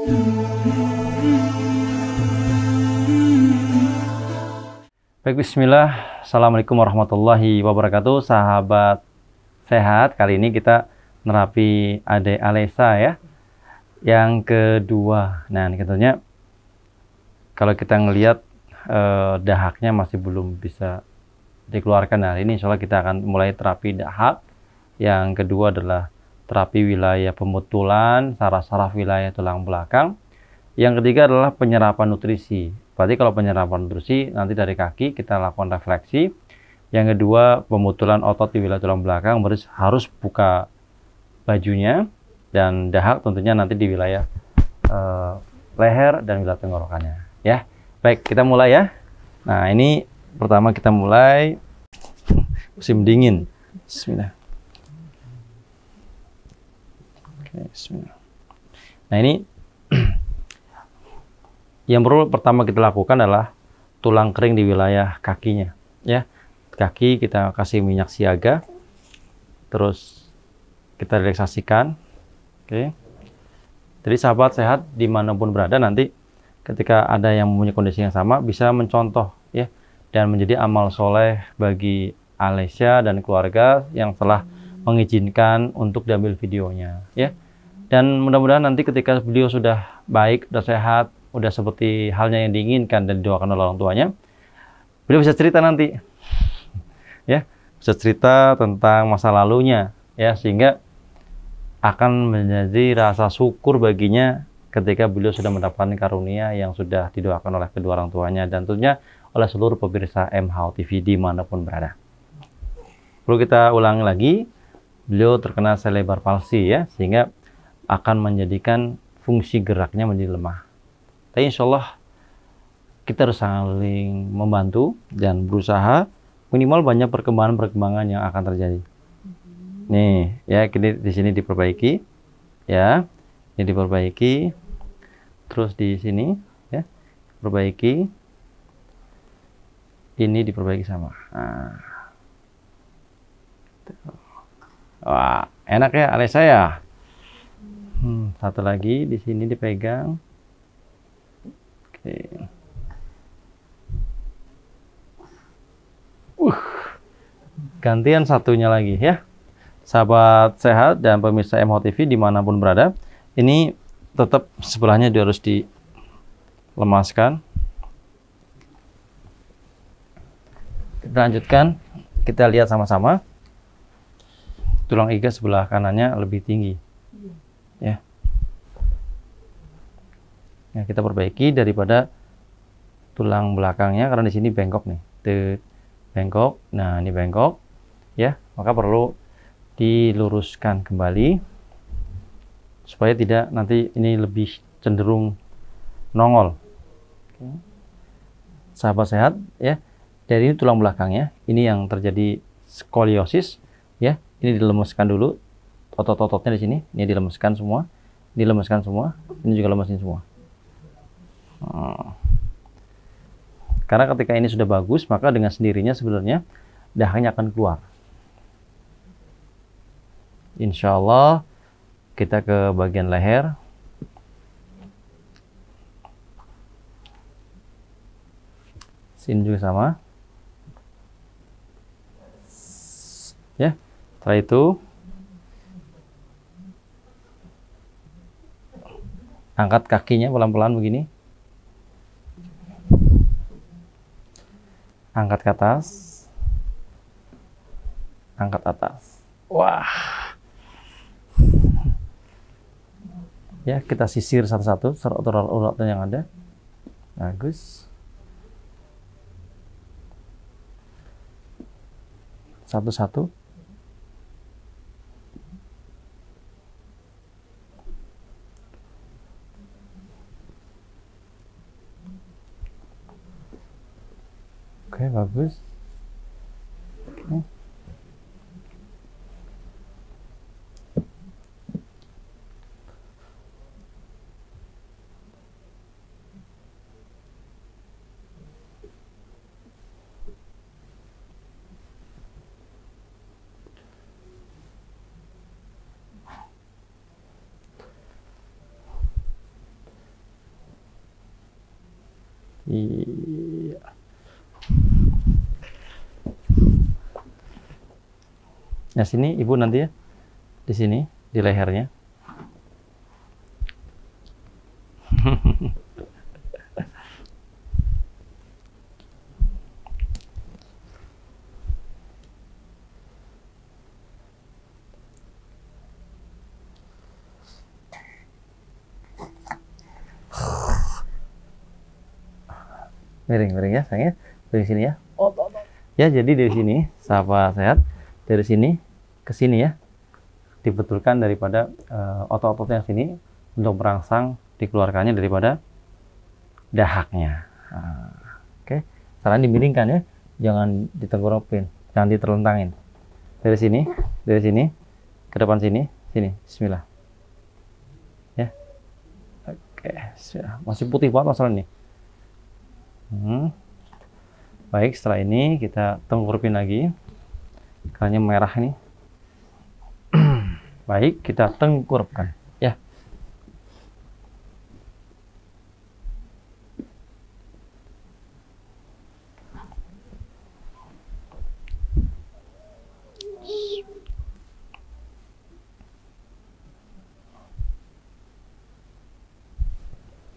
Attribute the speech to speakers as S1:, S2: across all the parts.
S1: Baik, bismillah. Assalamualaikum warahmatullahi wabarakatuh. Sahabat sehat, kali ini kita nerapi Ade Alesa ya. Yang kedua. Nah, ini tentunya kalau kita ngelihat dahaknya masih belum bisa dikeluarkan. Nah, ini insya Allah kita akan mulai terapi dahak. Yang kedua adalah terapi wilayah pemutulan, saraf-saraf wilayah tulang belakang. Yang ketiga adalah penyerapan nutrisi. Berarti kalau penyerapan nutrisi nanti dari kaki kita lakukan refleksi. Yang kedua pemutulan otot di wilayah tulang belakang, harus buka bajunya, dan dahak tentunya nanti di wilayah leher dan wilayah tenggorokannya. Ya, baik, kita mulai ya. Nah, ini pertama kita mulai musim dingin. Bismillah. Oke, bismillah. Nah, ini yang perlu pertama kita lakukan adalah tulang kering di wilayah kakinya, ya. Kaki kita kasih minyak siaga, terus kita relaksasikan. Oke. Jadi sahabat sehat dimanapun berada, nanti ketika ada yang mempunyai kondisi yang sama bisa mencontoh, ya, dan menjadi amal soleh bagi Alesya dan keluarga yang telah mengizinkan untuk diambil videonya, ya. Dan mudah-mudahan nanti ketika beliau sudah baik, sudah sehat, udah seperti halnya yang diinginkan dan didoakan oleh orang tuanya, beliau bisa cerita nanti, ya, bisa cerita tentang masa lalunya, ya, sehingga akan menjadi rasa syukur baginya ketika beliau sudah mendapatkan karunia yang sudah didoakan oleh kedua orang tuanya dan tentunya oleh seluruh pemirsa MHO TV dimanapun berada. Perlu kita ulangi lagi, beliau terkena cerebral palsy, ya, sehingga akan menjadikan fungsi geraknya menjadi lemah. Tapi insya Allah kita harus saling membantu dan berusaha minimal banyak perkembangan-perkembangan yang akan terjadi. Nih, ya, di sini diperbaiki, ya, ini diperbaiki, terus di sini, ya, perbaiki, ini diperbaiki sama. Nah. Wah, enak ya Alesya ya. Satu lagi di sini dipegang. Oke. Gantian satunya lagi ya. Sahabat sehat dan pemirsa MHO TV dimanapun berada, ini tetap sebelahnya dia harus dilemaskan. Kita lanjutkan, kita lihat sama-sama. Tulang iga sebelah kanannya lebih tinggi, ya. Nah, kita perbaiki daripada tulang belakangnya karena di sini bengkok nih, bengkok. Nah, ini bengkok, ya, maka perlu diluruskan kembali supaya tidak nanti ini lebih cenderung nongol. Oke. Sahabat sehat, ya, dari ini tulang belakangnya, ini yang terjadi skoliosis, ya, ini dilemaskan dulu, otot-ototnya di sini, ini dilemaskan semua, ini juga lemesin semua. Karena ketika ini sudah bagus, maka dengan sendirinya sebenarnya dahaknya akan keluar. Insya Allah kita ke bagian leher. Sini juga sama. Ya, setelah itu angkat kakinya pelan-pelan begini. Angkat ke atas. Angkat atas. Wah. Ya, kita sisir satu-satu urat-urat yang ada. Bagus. Satu-satu. Oke, bagus. Oke. Iya. Nah, sini Ibu nanti ya. Di sini, di lehernya. Miring-miring ya, sayang ya. Dari sini ya. Ya, jadi dari sini, sahabat sehat, dari sini ke sini ya. Dibetulkan daripada otot-otot yang sini untuk merangsang dikeluarkannya daripada dahaknya. Nah, oke, saran dimiringkan ya, jangan ditenggorokin, jangan diterlentangin. Dari sini ke depan sini, Bismillah. Ya, oke, Bismillah. Masih putih banget masalah ini. Baik, setelah ini kita tengkurupin lagi, karena merah ini. Baik, kita tengkurupkan ya.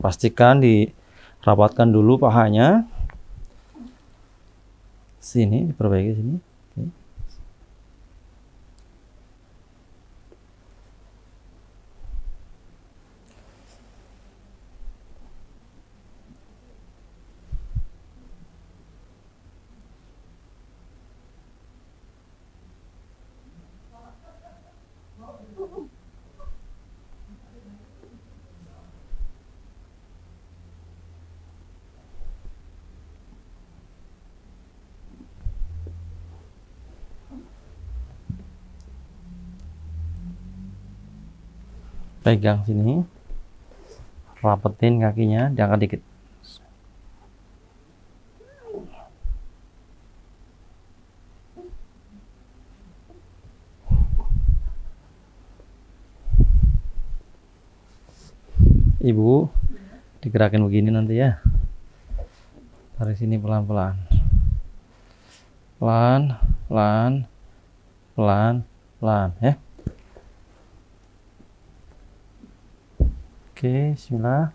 S1: Pastikan dirapatkan dulu pahanya. Sini, diperbaiki sini. Oke. Pegang sini, rapetin kakinya, diangkat dikit. Ibu, digerakin begini nanti ya. Tarik sini pelan-pelan. Pelan, pelan, pelan, pelan ya. Oke, bismillah.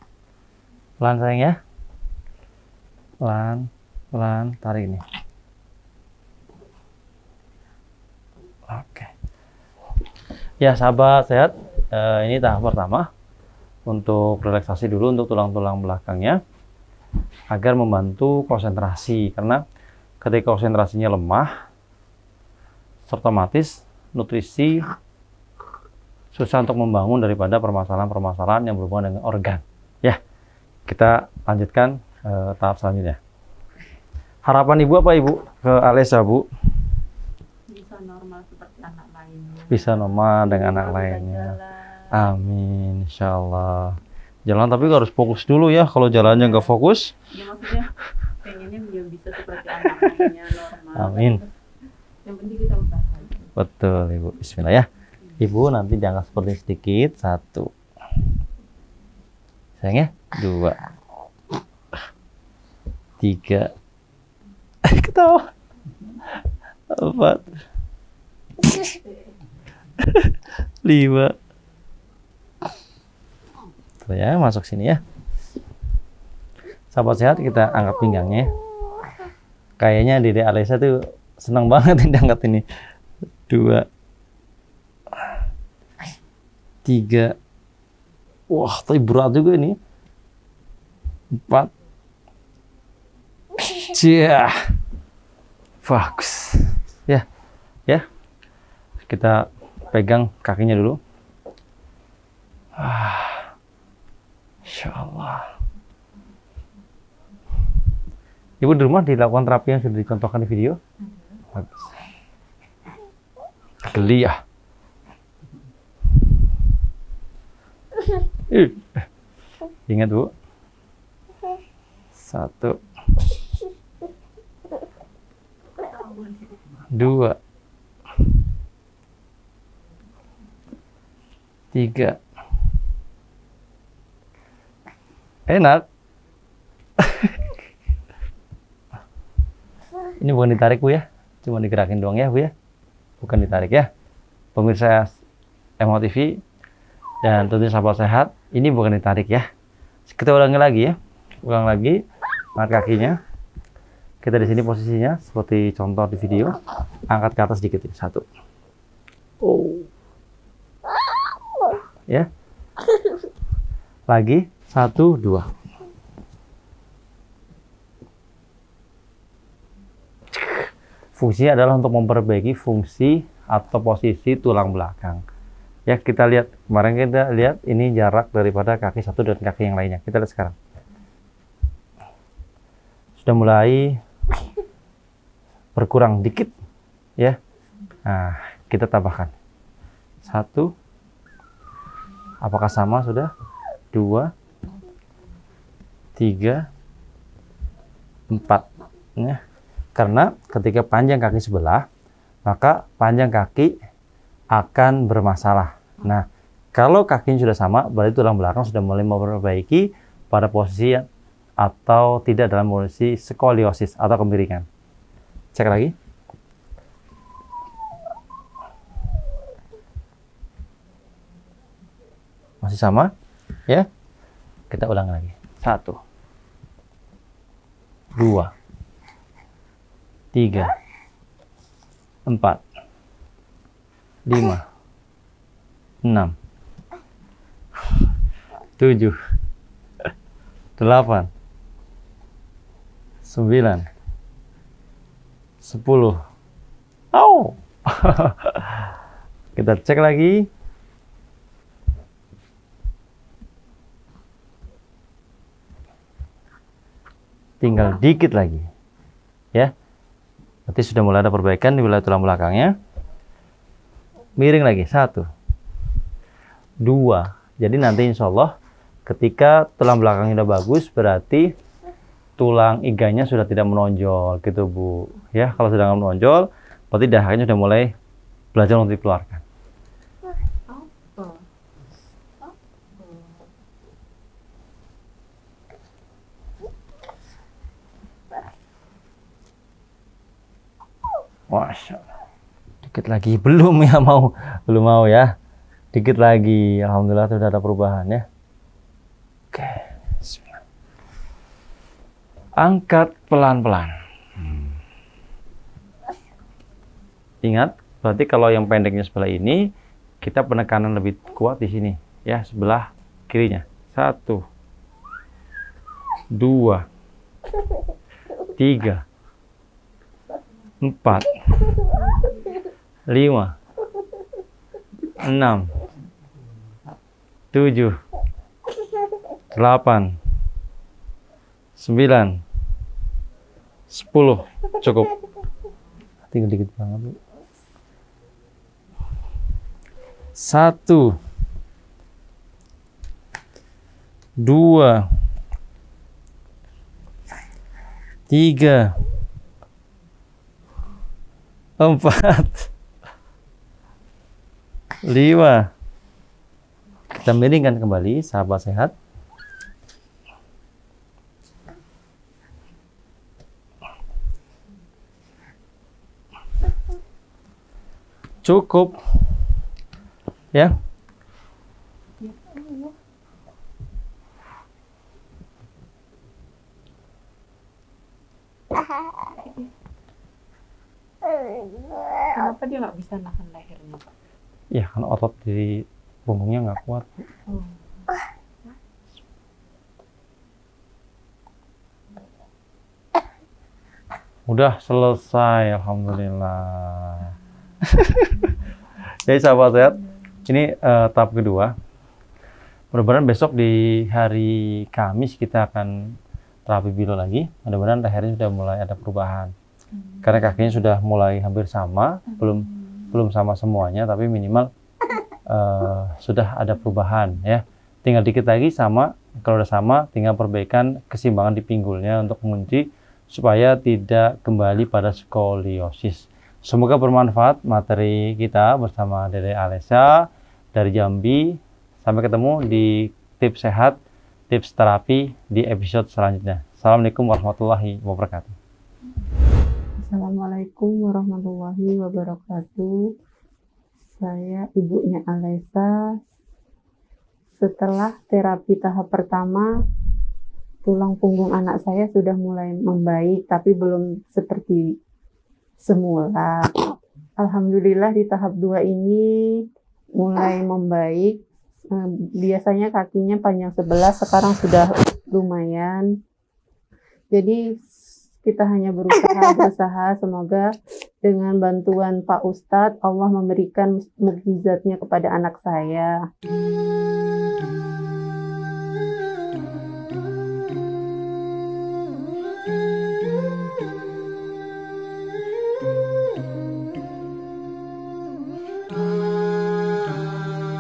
S1: Pelan sayang ya. Pelan, pelan, tarik ini. Oke. Ya, sahabat sehat, ini tahap pertama untuk relaksasi dulu untuk tulang-tulang belakangnya agar membantu konsentrasi, karena ketika konsentrasinya lemah, otomatis nutrisi susah untuk membangun daripada permasalahan-permasalahan yang berhubungan dengan organ. Ya, kita lanjutkan tahap selanjutnya. Harapan Ibu apa Ibu ke Alesa, Bu?
S2: Bisa normal seperti anak lainnya.
S1: Bisa normal dengan anak lainnya. Amin, insya Allah. Jalan tapi harus fokus dulu ya. Kalau jalannya nggak fokus,
S2: Ya maksudnya pengennya dia bisa seperti anak lainnya normal.
S1: amin.
S2: Yang penting kita usaha.
S1: Betul Ibu. Bismillah ya. Ibu nanti diangkat seperti sedikit. 1. Sayang ya. 2. 3. Ketawa. 4. 5. Tuh ya, masuk sini ya. Sahabat sehat, kita angkat pinggangnya. Kayaknya Dede Alesa tuh senang banget ini angkat ini. 2. 3. Wah, tapi berat juga ini. 4. Cia. Bagus. Ya. Ya. Kita pegang kakinya dulu. Insya Allah. Ibu di rumah dilakukan terapi yang sudah dicontohkan di video? Bagus. Geli ya. Ingat Bu. 1. 2. 3. Enak. Ini bukan ditarik Bu ya, cuma digerakin doang ya Bu ya, bukan ditarik ya. Pemirsa MO TV dan tentunya sahabat sehat, ini bukan ditarik ya. Kita ulangi lagi ya, ulang lagi, angkat kakinya. Kita di sini posisinya seperti contoh di video, angkat ke atas sedikit, 1. Ya, lagi 1, 2. Fungsinya adalah untuk memperbaiki fungsi atau posisi tulang belakang. Ya, kita lihat kemarin kita lihat ini jarak daripada kaki satu dan kaki yang lainnya. Kita lihat sekarang. Sudah mulai berkurang dikit, ya. Nah, kita tambahkan 1. Apakah sama sudah? 2, 3, 4. Ya. Karena ketika panjang kaki sebelah, maka panjang kaki akan bermasalah. Nah, kalau kakinya sudah sama, berarti tulang belakang sudah mulai memperbaiki pada posisi atau tidak dalam posisi skoliosis atau kemiringan. Cek lagi. Masih sama? Ya. Kita ulang lagi. 1, 2, 3, 4, 5, 6, 7, 8, 9, 10. Au. Kita cek lagi. Tinggal dikit lagi. Ya. Berarti sudah mulai ada perbaikan di wilayah tulang belakangnya. Miring lagi. 1, 2. Jadi nanti insya Allah ketika tulang belakangnya udah bagus, berarti tulang iganya sudah tidak menonjol gitu Bu. Ya, kalau sudah nggak menonjol, berarti dahaknya sudah mulai belajar untuk dikeluarkan. Masya Allah. Dikit lagi, belum ya belum mau ya. Dikit lagi, alhamdulillah sudah ada perubahan ya. Oke, bismillah. Angkat pelan-pelan. Ingat, berarti kalau yang pendeknya sebelah ini, kita penekanan lebih kuat di sini ya, sebelah kirinya. 1, 2, 3, 4, 5, 6, 7, 8, 9, 10. Cukup. Tinggal dikit banget Bu. 1, 2, 3, 4, 5. Kita miringkan kembali, sahabat sehat. Cukup. Ya.
S2: Kenapa dia nggak bisa nahan lehernya?
S1: Ya, karena otot di punggungnya nggak kuat. Udah selesai, alhamdulillah. Jadi sahabat sehat, ini tahap kedua. Mudah-mudahan besok di hari Kamis kita akan terapi bilo lagi. Mudah-mudahan lehernya sudah mulai ada perubahan. Karena kakinya sudah mulai hampir sama, belum sama semuanya, tapi minimal sudah ada perubahan ya. Tinggal dikit lagi sama. Kalau udah sama, tinggal perbaikan keseimbangan di pinggulnya untuk mengunci supaya tidak kembali pada skoliosis. Semoga bermanfaat materi kita bersama Dede Alesha dari Jambi. Sampai ketemu di tips sehat, tips terapi di episode selanjutnya. Assalamualaikum warahmatullahi wabarakatuh.
S3: Assalamualaikum warahmatullahi wabarakatuh. Saya ibunya Alesa. Setelah terapi tahap pertama, tulang punggung anak saya sudah mulai membaik, tapi belum seperti semula. Alhamdulillah di tahap 2 ini mulai membaik. Biasanya kakinya panjang sebelah, sekarang sudah lumayan. Jadi kita hanya berusaha, semoga dengan bantuan Pak Ustadz, Allah memberikan mukjizatnya kepada anak saya.